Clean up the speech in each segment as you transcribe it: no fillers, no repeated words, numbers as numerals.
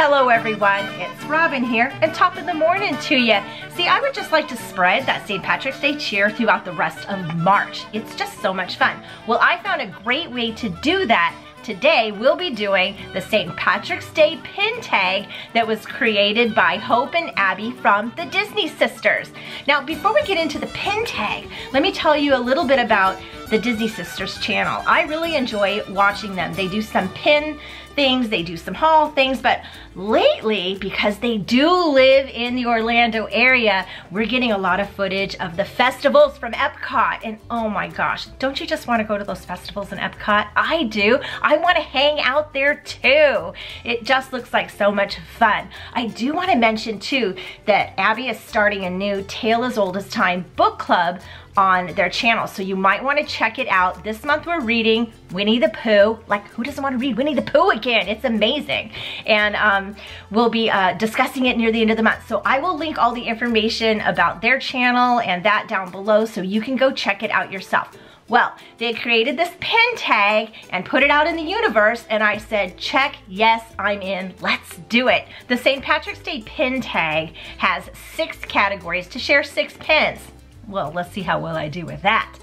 Hello everyone, it's Robin here, and top of the morning to you. See, I would just like to spread that St. Patrick's Day cheer throughout the rest of March. It's just so much fun. Well, I found a great way to do that. Today, we'll be doing the St. Patrick's Day pin tag that was created by Hope and Abby from the Disney Sisters. Now, before we get into the pin tag, let me tell you a little bit about the Disney Sisters channel. I really enjoy watching them. They do some pin things, they do some haul things, but lately, because they do live in the Orlando area, we're getting a lot of footage of the festivals from Epcot, and oh my gosh, don't you just want to go to those festivals in Epcot? I do. I want to hang out there too. It just looks like so much fun. I do want to mention too that Abby is starting a new Tale as Old as Time book club on their channel, so you might want to check it out. This month we're reading Winnie the Pooh. Like, who doesn't want to read Winnie the Pooh again? It's amazing. And we'll be discussing it near the end of the month. So I will link all the information about their channel and that down below so you can go check it out yourself. Well, they created this pin tag and put it out in the universe, and I said, check, yes, I'm in, let's do it. The St. Patrick's Day pin tag has 6 categories to share 6 pins. Well, let's see how well I do with that.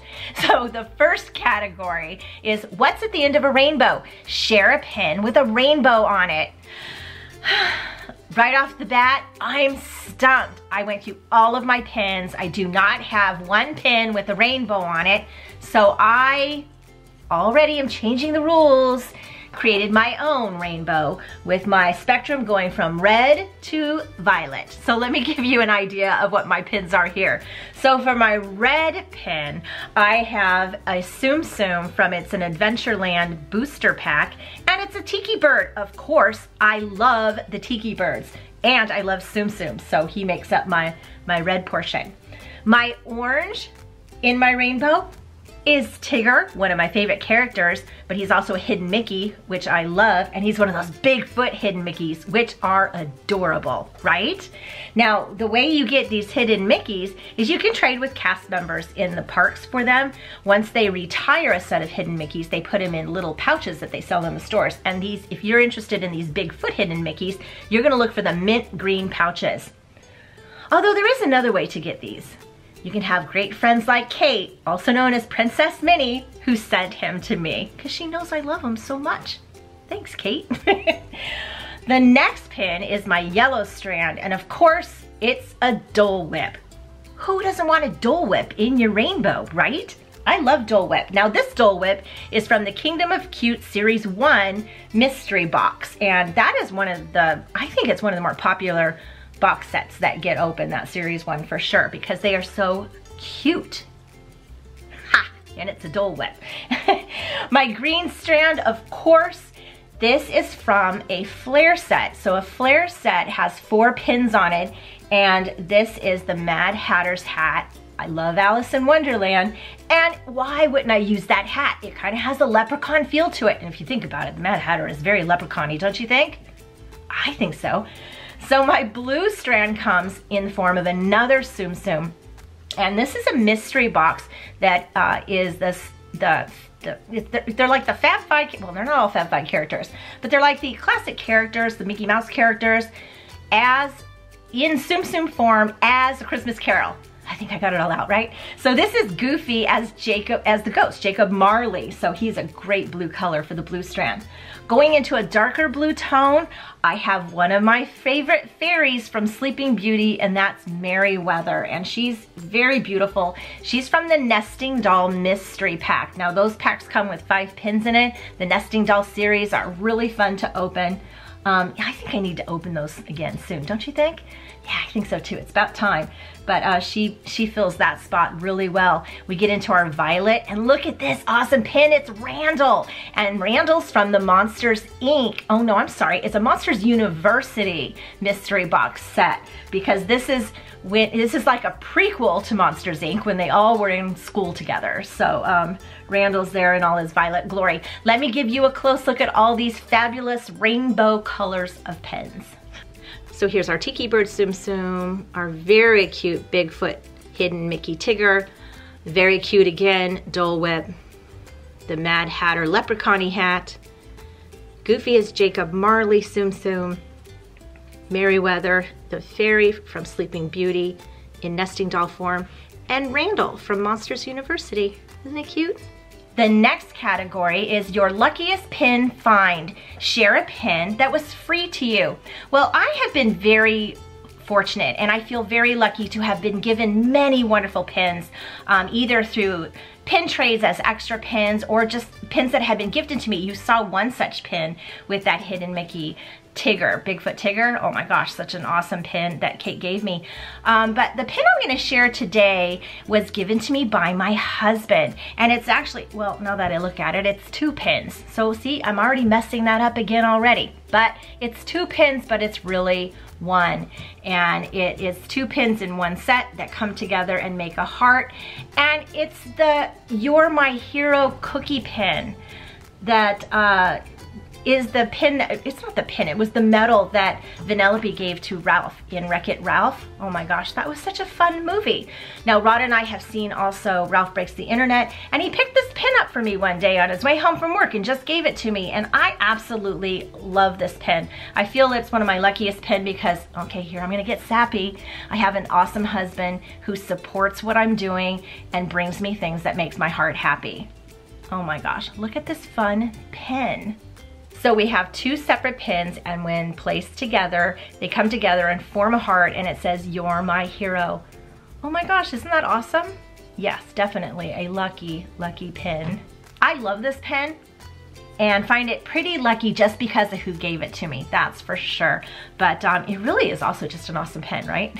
So the first category is what's at the end of a rainbow? Share a pin with a rainbow on it. Right off the bat, I'm stumped. I went through all of my pins. I do not have one pin with a rainbow on it. So I already am changing the rules. Created my own rainbow with my spectrum going from red to violet. So let me give you an idea of what my pins are here. So for my red pin, I have a Tsum Tsum from It's an Adventureland booster pack, and it's a tiki bird. Of course, I love the tiki birds, and I love Tsum Tsum, so he makes up my red portion. My orange in my rainbow is Tigger, one of my favorite characters, but he's also a hidden Mickey, which I love, and he's one of those Bigfoot hidden Mickeys, which are adorable, right? Now, the way you get these hidden Mickeys is you can trade with cast members in the parks for them. Once they retire a set of hidden Mickeys, they put them in little pouches that they sell in the stores, and these, if you're interested in these Bigfoot hidden Mickeys, you're gonna look for the mint green pouches. Although there is another way to get these. You can have great friends like Kate, also known as Princess Minnie, who sent him to me because she knows I love him so much. Thanks, Kate. The next pin is my yellow strand, and of course, it's a Dole Whip. Who doesn't want a Dole Whip in your rainbow, right? I love Dole Whip. Now this Dole Whip is from the Kingdom of Cute Series 1 mystery box, and that is one of the, I think it's one of the more popular box sets that get open, that series 1 for sure, because they are so cute. Ha! And it's a Dole Whip. My green strand, of course, this is from a flare set. So a flare set has 4 pins on it, and this is the Mad Hatter's hat. I love Alice in Wonderland, and why wouldn't I use that hat? It kind of has a leprechaun feel to it, and if you think about it, the Mad Hatter is very leprechaun-y, don't you think? I think so. So my blue strand comes in the form of another Tsum Tsum, and this is a mystery box that is they're like the Fab Five, well, they're not all Fab Five characters, but they're like the classic characters, the Mickey Mouse characters, as in Tsum Tsum form as A Christmas Carol. I think I got it all out, right? So this is Goofy as Jacob, as the ghost, Jacob Marley. So he's a great blue color for the blue strand. Going into a darker blue tone, I have one of my favorite fairies from Sleeping Beauty, and that's Merryweather, and she's very beautiful. She's from the Nesting Doll Mystery Pack. Now those packs come with 5 pins in it. The Nesting Doll series are really fun to open. I think I need to open those again soon, don't you think? Yeah, I think so too. It's about time. But she fills that spot really well. We get into our violet, and look at this awesome pin. It's Randall, and Randall's from the Monsters Inc. Oh no, I'm sorry. It's a Monsters University mystery box set, because this is like a prequel to Monsters Inc. when they all were in school together. So Randall's there in all his violet glory. Let me give you a close look at all these fabulous rainbow colors of pens. So here's our Tiki Bird Tsum Tsum, our very cute Bigfoot hidden Mickey Tigger, very cute again Dole Whip, the Mad Hatter leprechaun-y hat, Goofy is Jacob Marley Tsum Tsum, Merriweather, the fairy from Sleeping Beauty in nesting doll form, and Randall from Monsters University. Isn't it cute? The next category is your luckiest pin find. Share a pin that was free to you. Well, I have been very fortunate and I feel very lucky to have been given many wonderful pins, either through pin trades as extra pins or just pins that have been gifted to me. You saw one such pin with that hidden Mickey Tigger, Bigfoot Tigger. Oh my gosh, such an awesome pin that Kate gave me. But the pin I'm going to share today was given to me by my husband. And it's actually, well, now that I look at it, it's 2 pins. So see, I'm already messing that up again already. But it's 2 pins, but it's really 1. And it is 2 pins in one set that come together and make a heart. And it's the You're My Hero cookie pin that is the pin, it's not the pin, it was the medal that Vanellope gave to Ralph in Wreck-It Ralph. Oh my gosh, that was such a fun movie. Now Rod and I have seen also Ralph Breaks the Internet, and he picked this pin up for me one day on his way home from work and just gave it to me, and I absolutely love this pin. I feel it's one of my luckiest pin because, okay, here I'm gonna get sappy. I have an awesome husband who supports what I'm doing and brings me things that makes my heart happy. Oh my gosh, look at this fun pin. So we have 2 separate pins, and when placed together, they come together and form a heart, and it says, You're My Hero. Oh my gosh, isn't that awesome? Yes, definitely a lucky, lucky pin. I love this pin and find it pretty lucky just because of who gave it to me, that's for sure. But it really is also just an awesome pin, right?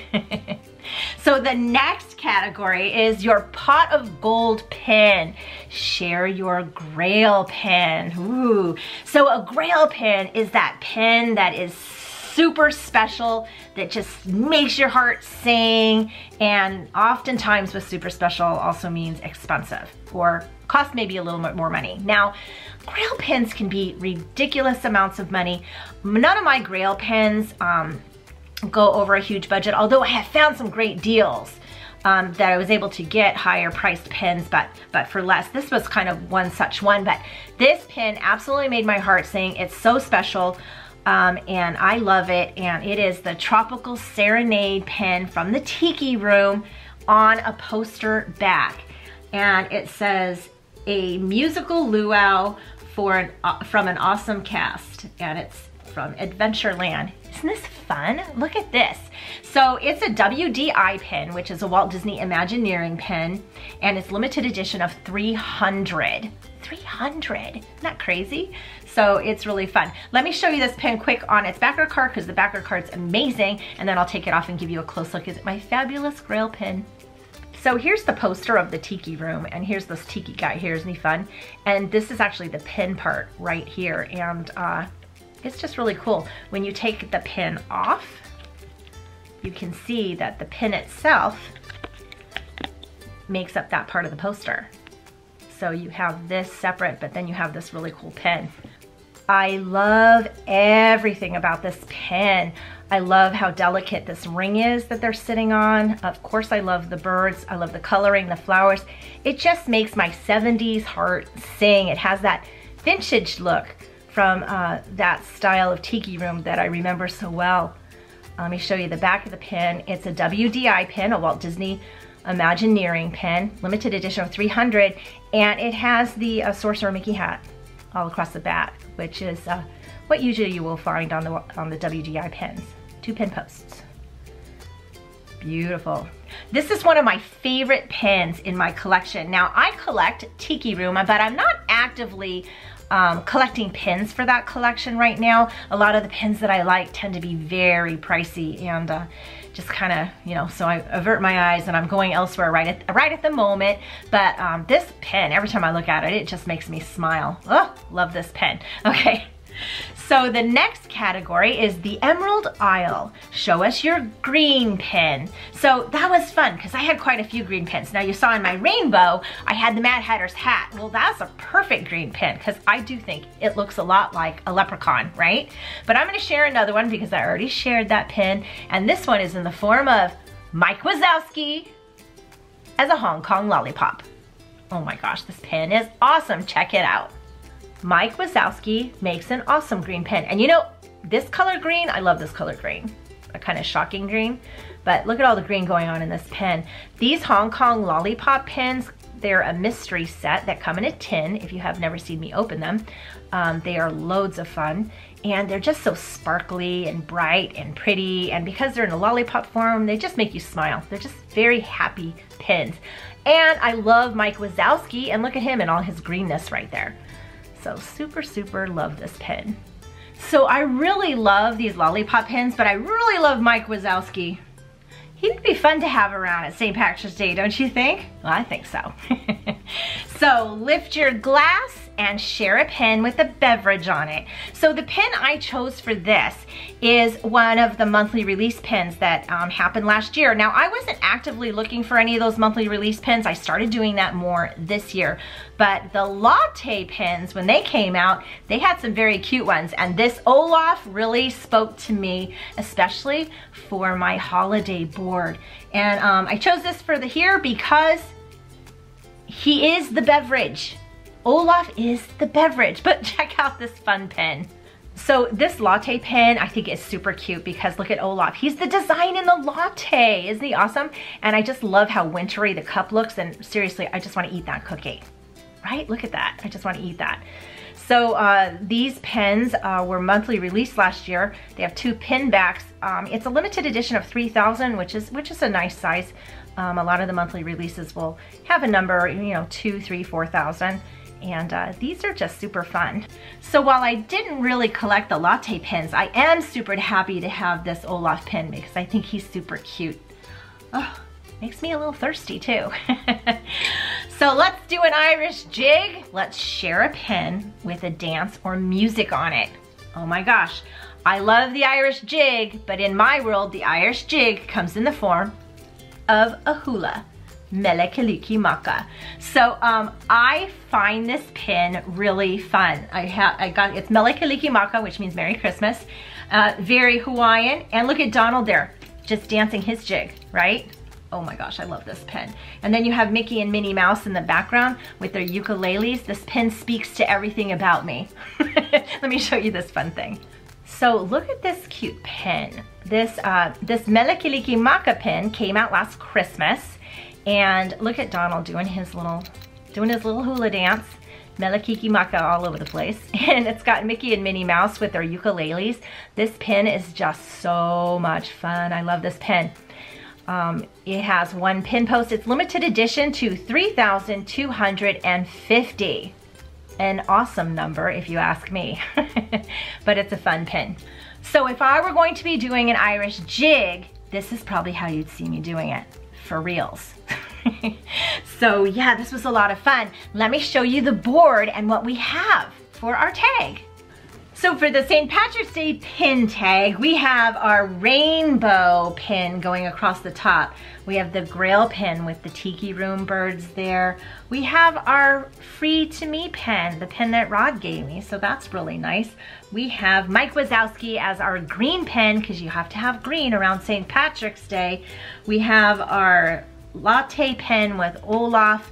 So the next category is your pot of gold pin. Share your Grail Pin. Ooh. So a Grail Pin is that pin that is super special, that just makes your heart sing, and oftentimes with super special also means expensive or cost maybe a little bit more money. Now, Grail Pins can be ridiculous amounts of money. None of my Grail Pins go over a huge budget, although I have found some great deals that I was able to get higher priced pins, but for less. This was kind of one such one, but this pin absolutely made my heart sing. It's so special, and I love it, and it is the Tropical Serenade pin from the Tiki Room on a poster back, and it says, a musical luau from an awesome cast, and it's from Adventureland. Isn't this fun? Look at this. So it's a WDI pin, which is a Walt Disney Imagineering pin, and it's limited edition of 300. 300, isn't that crazy? So it's really fun. Let me show you this pin quick on its backer card because the backer card's amazing, and then I'll take it off and give you a close look at my fabulous Grail pin. So here's the poster of the Tiki Room, and here's this Tiki guy here, isn't he fun? And this is actually the pin part right here, and it's just really cool. When you take the pin off, you can see that the pin itself makes up that part of the poster. So you have this separate, but then you have this really cool pin. I love everything about this pin. I love how delicate this ring is that they're sitting on. Of course, I love the birds. I love the coloring, the flowers. It just makes my 70s heart sing. It has that vintage look from that style of Tiki Room that I remember so well. Let me show you the back of the pin. It's a WDI pin, a Walt Disney Imagineering pin, limited edition of 300, and it has the Sorcerer Mickey hat all across the back, which is what usually you will find on the WDI pins. 2 pin posts. Beautiful. This is one of my favorite pins in my collection. Now, I collect Tiki Room, but I'm not actively collecting pins for that collection right now. A lot of the pins that I like tend to be very pricey and just kind of, you know, so I avert my eyes and I'm going elsewhere right at the moment. But this pin, every time I look at it, it just makes me smile. Oh, love this pin. Okay. So the next category is the Emerald Isle. Show us your green pin. So that was fun because I had quite a few green pins. Now you saw in my rainbow, I had the Mad Hatter's hat. Well, that's a perfect green pin because I do think it looks a lot like a leprechaun, right? But I'm gonna share another one because I already shared that pin. And this one is in the form of Mike Wazowski as a Hong Kong lollipop. Oh my gosh, this pin is awesome. Check it out. Mike Wazowski makes an awesome green pin. And you know, this color green. I love this color green, a kind of shocking green, but look at all the green going on in this pen. These Hong Kong lollipop pens, they're a mystery set that come in a tin if you have never seen me open them. They are loads of fun, and they're just so sparkly and bright and pretty, and because they're in a lollipop form, they just make you smile. They're just very happy pens. And I love Mike Wazowski, and look at him and all his greenness right there. So super, super love this pen. So I really love these lollipop pens, but I really love Mike Wazowski. He would be fun to have around at St. Patrick's Day, don't you think? Well, I think so. So lift your glass and share a pen with a beverage on it. So the pen I chose for this is one of the monthly release pens that happened last year. Now, I wasn't actively looking for any of those monthly release pens. I started doing that more this year. But the Latte pens, when they came out, they had some very cute ones. And this Olaf really spoke to me, especially for my holiday board. And I chose this for the here because he is the beverage. Olaf is the beverage, but check out this fun pen. So this Latte pen I think is super cute because look at Olaf. He's the design in the latte. Isn't he awesome? And I just love how wintry the cup looks, and seriously, I just want to eat that cookie. Right? Look at that. I just want to eat that. So these pens were monthly released last year. They have 2 pin backs. It's a limited edition of 3,000, which is a nice size. A lot of the monthly releases will have a number, you know, 2, 3, 4,000. And these are just super fun. So while I didn't really collect the Latte pens, I am super happy to have this Olaf pen because I think he's super cute. Oh, makes me a little thirsty too. So let's do an Irish jig. Let's share a pen with a dance or music on it. Oh my gosh, I love the Irish jig, but in my world, the Irish jig comes in the form of a hula. Mele Kalikimaka. So I find this pin really fun. It's Mele Kalikimaka, which means Merry Christmas. Very Hawaiian. And look at Donald there, just dancing his jig, right? Oh my gosh, I love this pin. And then you have Mickey and Minnie Mouse in the background with their ukuleles. This pin speaks to everything about me. Let me show you this fun thing. So look at this cute pin. This Mele Kalikimaka pin came out last Christmas. And look at Donald doing his little hula dance. Mele Kalikimaka all over the place. And it's got Mickey and Minnie Mouse with their ukuleles. This pin is just so much fun. I love this pin. It has 1 pin post. It's limited edition to 3,250. An awesome number if you ask me. But it's a fun pin. So if I were going to be doing an Irish jig, this is probably how you'd see me doing it. For reals. So yeah, this was a lot of fun. Let me show you the board and what we have for our tag. So for the St. Patrick's Day pin tag, we have our rainbow pin going across the top. We have the Grail Pin with the Tiki Room birds there. We have our Free to Me pen, the pen that Rod gave me, so that's really nice. We have Mike Wazowski as our green pen, because you have to have green around St. Patrick's Day. We have our Latte pen with Olaf,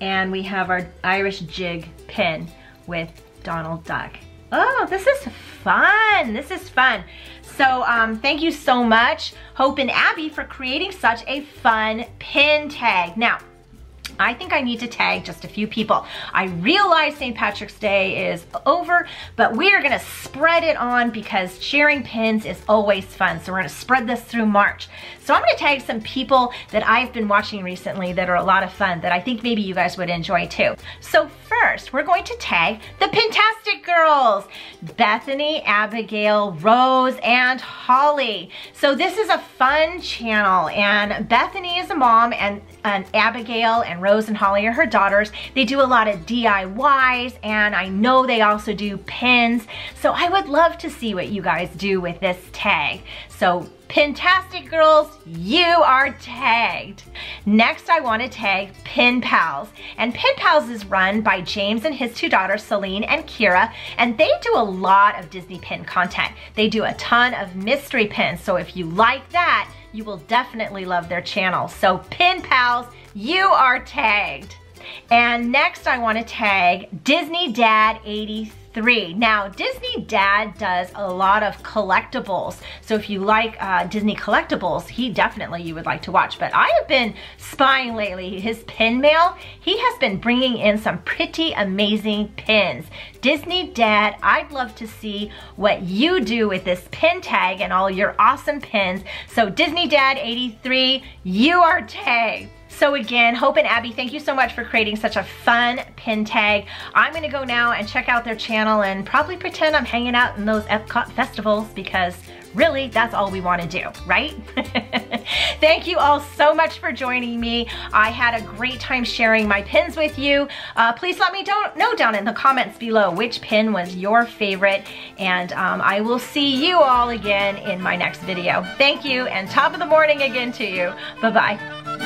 and we have our Irish jig pen with Donald Duck. Oh, this is fun. This is fun. So thank you so much, Hope and Abby, for creating such a fun pin tag. Now, I think I need to tag just a few people. I realize St. Patrick's Day is over, but we are gonna spread it on because sharing pins is always fun. So we're gonna spread this through March. So I'm gonna tag some people that I've been watching recently that are a lot of fun that I think maybe you guys would enjoy too. So first, we're going to tag the Pintastic Girls, Bethany, Abigail, Rose, and Holly. So this is a fun channel, and Bethany is a mom, and Abigail and Rose and Holly are her daughters. They do a lot of DIYs, and I know they also do pins. So I would love to see what you guys do with this tag. So Pintastic Girls, you are tagged. Next, I want to tag Pin Pals. And Pin Pals is run by James and his 2 daughters, Celine and Kira, and they do a lot of Disney pin content. They do a ton of mystery pins, so if you like that, you will definitely love their channel. So Pin Pals, you are tagged. And next I want to tag Disney Dad 83. Now, Disney Dad does a lot of collectibles. So if you like Disney collectibles, you would like to watch. But I have been spying lately his pin mail. He has been bringing in some pretty amazing pins. Disney Dad, I'd love to see what you do with this pin tag and all your awesome pins. So Disney Dad 83, you are tagged. So again, Hope and Abby, thank you so much for creating such a fun pin tag. I'm gonna go now and check out their channel and probably pretend I'm hanging out in those Epcot festivals, because really, that's all we wanna do, right? Thank you all so much for joining me. I had a great time sharing my pins with you. Please let me know down in the comments below which pin was your favorite, and I will see you all again in my next video. Thank you, and top of the morning again to you. Bye-bye.